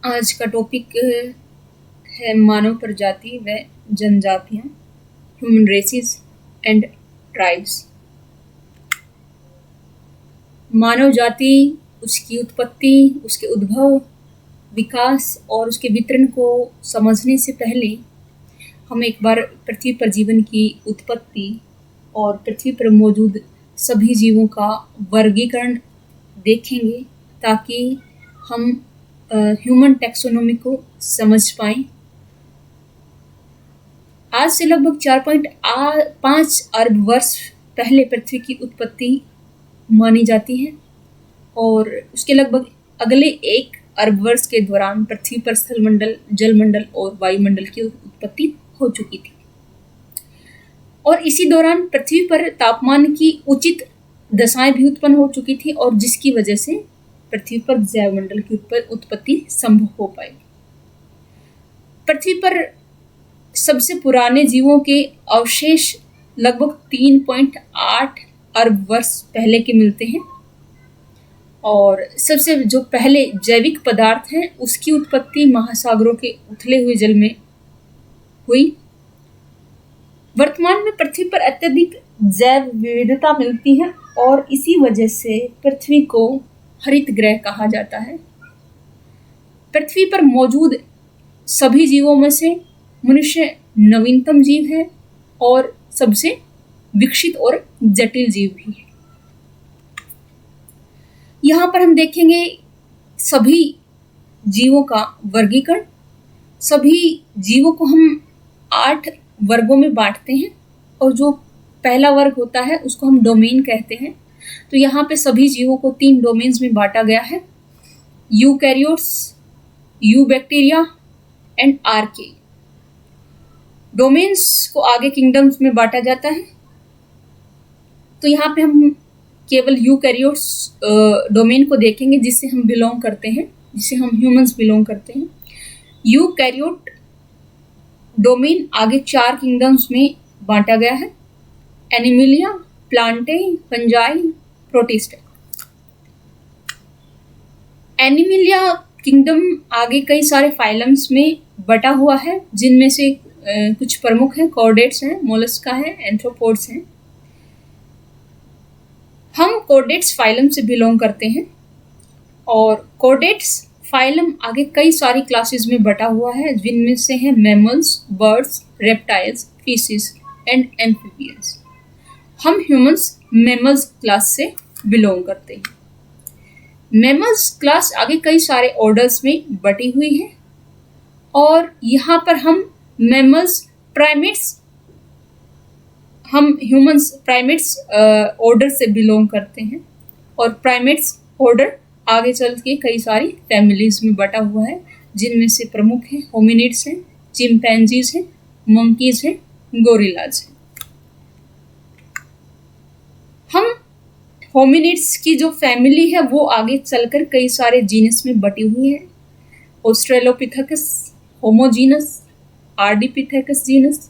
आज का टॉपिक है मानव प्रजाति व जनजातियाँ, ह्यूमन रेसेस एंड ट्राइब्स। मानव जाति, उसकी उत्पत्ति, उसके उद्भव, विकास और उसके वितरण को समझने से पहले हम एक बार पृथ्वी पर जीवन की उत्पत्ति और पृथ्वी पर मौजूद सभी जीवों का वर्गीकरण देखेंगे, ताकि हम ह्यूमन टैक्सोनॉमी को समझ पाएं। आज से लगभग 4.5 अरब वर्ष पहले पृथ्वी की उत्पत्ति मानी जाती है और उसके लगभग अगले 1 अरब वर्ष के दौरान पृथ्वी पर स्थलमंडल, जलमंडल और वायुमंडल की उत्पत्ति हो चुकी थी। और इसी दौरान पृथ्वी पर तापमान की उचित दशाएं भी उत्पन्न हो चुकी थी और जिसकी वजह से पृथ्वी पर जैवमंडल की उत्पत्ति संभव हो पाई। पृथ्वी पर सबसे पुराने जीवों के अवशेष लगभग 3.8 अरब वर्ष पहले के मिलते हैं और सबसे जो पहले जैविक पदार्थ हैं उसकी उत्पत्ति महासागरों के उथले हुए जल में हुई। वर्तमान में पृथ्वी पर अत्यधिक जैव विविधता मिलती है और इसी वजह से पृथ्वी को हरित ग्रह कहा जाता है। पृथ्वी पर मौजूद सभी जीवों में से मनुष्य नवीनतम जीव है और सबसे विकसित और जटिल जीव भी है। यहाँ पर हम देखेंगे सभी जीवों का वर्गीकरण। सभी जीवों को हम 8 वर्गों में बांटते हैं और जो पहला वर्ग होता है उसको हम डोमेन कहते हैं। तो यहाँ पे सभी जीवों को 3 डोमेन्स में बांटा गया है, यूकैरियोट्स, यूबैक्टीरिया एंड आर्के। डोमेन्स को आगे किंगडम्स में बांटा जाता है। तो यहाँ पे हम केवल यूकैरियोट्स डोमेन को देखेंगे जिससे हम बिलोंग करते हैं, जिससे हम ह्यूमंस बिलोंग करते हैं। यूकैरियोट डोमेन आगे 4 किंगडम्स में बांटा गया है, Animalia, Plantae, fungi, protista. Animalia kingdom आगे कई सारे फाइलम्स में बटा हुआ है, जिनमें से कुछ प्रमुख हैं, कॉर्डेट्स हैं, मोलस्का हैं, एंथ्रोपोड्स हैं। हम कॉर्डेट्स फाइलम से बिलोंग करते हैं और कॉर्डेट्स फाइलम आगे कई सारी क्लासेस में बटा हुआ है, जिनमें से हैं mammals, birds, reptiles, fishes and amphibians. हम ह्यूमंस मैमल्स क्लास से बिलोंग करते हैं। मैमल्स क्लास आगे कई सारे ऑर्डर्स में बटी हुई है और यहाँ पर हम मैमल्स, प्राइमेट्स, हम ह्यूमंस प्राइमेट्स ऑर्डर से बिलोंग करते हैं और प्राइमेट्स ऑर्डर आगे चल के कई सारी फैमिलीज में बटा हुआ है, जिनमें से प्रमुख हैं होमिनिड्स हैं, चिंपैंजीज हैं, मंकीज हैं, गोरिल्लाज हैं। हम होमिनिड्स की जो फैमिली है वो आगे चलकर कई सारे जीनस में बटी हुई है, ऑस्ट्रेलोपिथेकस, होमोजीनस, आर्डिपिथेकस जीनस,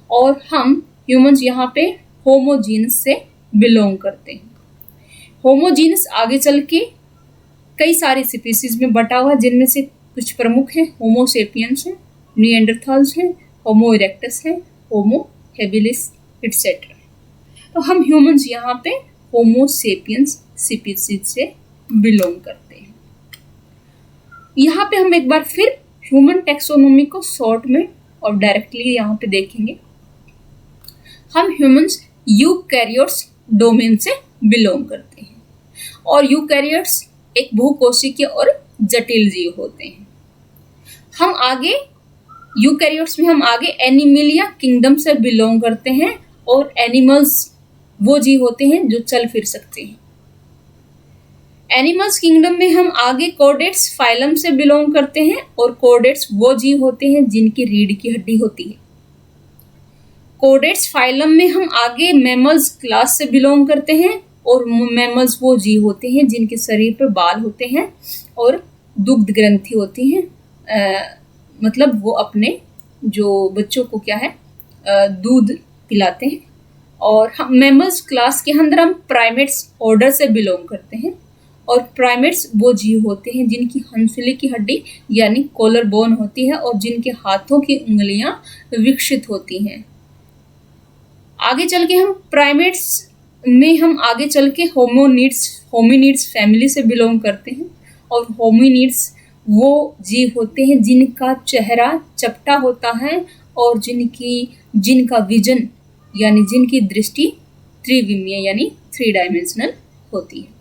और हम ह्यूमंस यहाँ पे होमोजीनस से बिलोंग करते हैं। होमोजीनस आगे चल के कई सारे स्पीसीज में बटा हुआ, जिनमें से कुछ प्रमुख हैं, होमोसेपियंस हैं, निएंडरथाल्स हैं, होमो इरेक्टस हैं, होमो हेबिलिस एटसेट्रा। तो हम ह्यूमंस यहाँ पे होमोसेपियंस स्पीसीज से बिलोंग करते हैं। यहाँ पे हम एक बार फिर ह्यूमन टैक्सोनॉमी को शॉर्ट में और डायरेक्टली यहाँ पे देखेंगे। हम ह्यूमंस यूकैरियोट्स डोमेन से बिलोंग करते हैं और यूकैरियोट्स एक बहुकोशिकीय और जटिल जीव होते हैं। हम आगे यूकैरियोट्स में हम आगे एनिमिलिया किंगडम से बिलोंग करते हैं और एनिमल्स वो जीव होते हैं जो चल फिर सकते हैं। एनिमल्स किंगडम में हम आगे कॉर्डेट्स फाइलम से बिलोंग करते हैं और कॉर्डेट्स वो जीव होते हैं जिनकी रीढ़ की हड्डी होती है। कॉर्डेट्स फाइलम में हम आगे मैमल्स क्लास से बिलोंग करते हैं और मैमल्स वो जीव होते हैं जिनके शरीर पर बाल होते हैं और दुग्ध ग्रंथि होती हैं, मतलब वो अपने जो बच्चों को क्या है दूध पिलाते हैं। और हम मैमल्स क्लास के अंदर हम प्राइमेट्स ऑर्डर से बिलोंग करते हैं और प्राइमेट्स वो जीव होते हैं जिनकी हंसुली की हड्डी यानी कॉलर बोन होती है और जिनके हाथों की उंगलियां विकसित होती हैं। आगे चल के हम प्राइमेट्स में हम आगे चल के होमिनिड्स फैमिली से बिलोंग करते हैं। और होमिनिड्स वो जीव होते हैं जिनका चेहरा चपटा होता है और जिनका विजन यानी जिनकी दृष्टि त्रिविमीय यानी 3 डायमेंशनल होती है।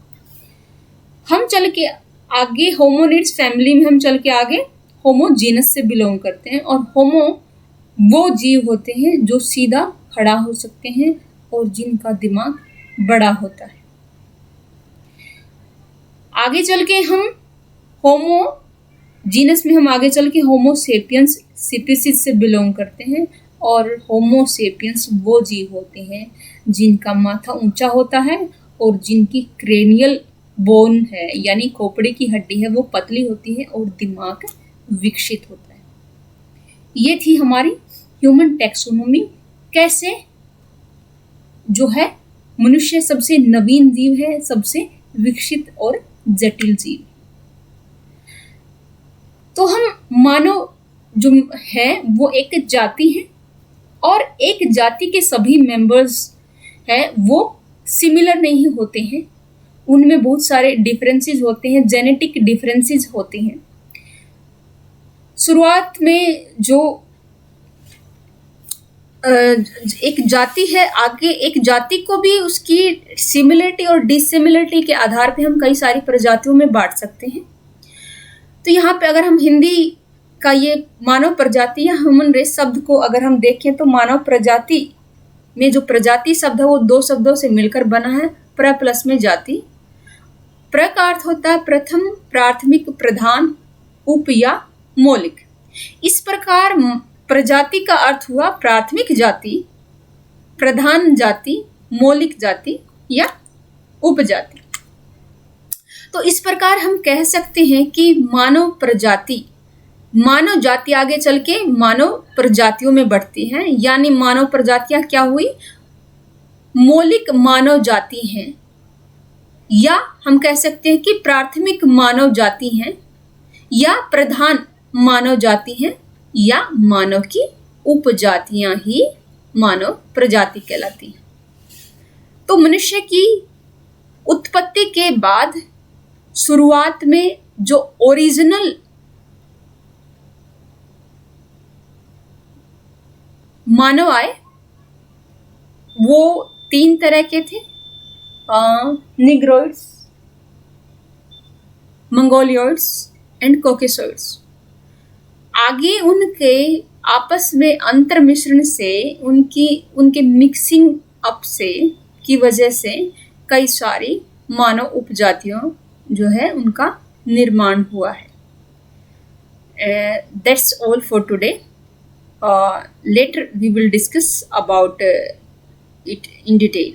हम चल के आगे होमोनिड्स फैमिली में हम चल के आगे होमोजीनस से बिलोंग करते हैं। और होमो वो जीव होते हैं जो सीधा खड़ा हो सकते हैं और जिनका दिमाग बड़ा होता है। आगे चल के हम होमोजीनस में हम आगे चल के होमोसेपियंस स्पीशीज से बिलोंग करते हैं। और होमोसेपियंस वो जीव होते हैं जिनका माथा ऊंचा होता है और जिनकी क्रेनियल बोन है यानी खोपड़ी की हड्डी है वो पतली होती है और दिमाग विकसित होता है। ये थी हमारी ह्यूमन टैक्सोनॉमी, कैसे जो है मनुष्य सबसे नवीन जीव है, सबसे विकसित और जटिल जीव। तो हम मानव जो है वो एक जाति है और एक जाति के सभी मेंबर्स है वो सिमिलर नहीं होते हैं, उनमें बहुत सारे डिफरेंसेस होते हैं, जेनेटिक डिफरेंसेस होते हैं। शुरुआत में जो एक जाति है, आगे एक जाति को भी उसकी सिमिलरिटी और डिसिमिलरिटी के आधार पे हम कई सारी प्रजातियों में बांट सकते हैं। तो यहाँ पे अगर हम हिंदी का ये मानव प्रजाति या ह्यूमन रेस शब्द को अगर हम देखें तो मानव प्रजाति में जो प्रजाति शब्द है वो 2 शब्दों से मिलकर बना है, प्र प्लस में जाति। प्र का अर्थ होता है प्रथम, प्राथमिक, प्रधान, उप या मौलिक। इस प्रकार प्रजाति का अर्थ हुआ प्राथमिक जाति, प्रधान जाति, मौलिक जाति या उपजाति। तो इस प्रकार हम कह सकते हैं कि मानव जाति आगे चल के मानव प्रजातियों में बढ़ती है, यानी मानव प्रजातियां क्या हुई, मौलिक मानव जाति हैं, या हम कह सकते हैं कि प्राथमिक मानव जाति हैं, या प्रधान मानव जाति हैं, या मानव की उपजातियां ही मानव प्रजाति कहलाती हैं। तो मनुष्य की उत्पत्ति के बाद शुरुआत में जो ओरिजिनल मानव आए वो 3 तरह के थे, निग्रोइड्स, मंगोलियड्स एंड कॉकेसॉइड्स। आगे उनके आपस में अंतर मिश्रण से उनके मिक्सिंग अप से की वजह से कई सारी मानव उपजातियों जो है उनका निर्माण हुआ है। That's all for today. Later we will discuss about it in detail.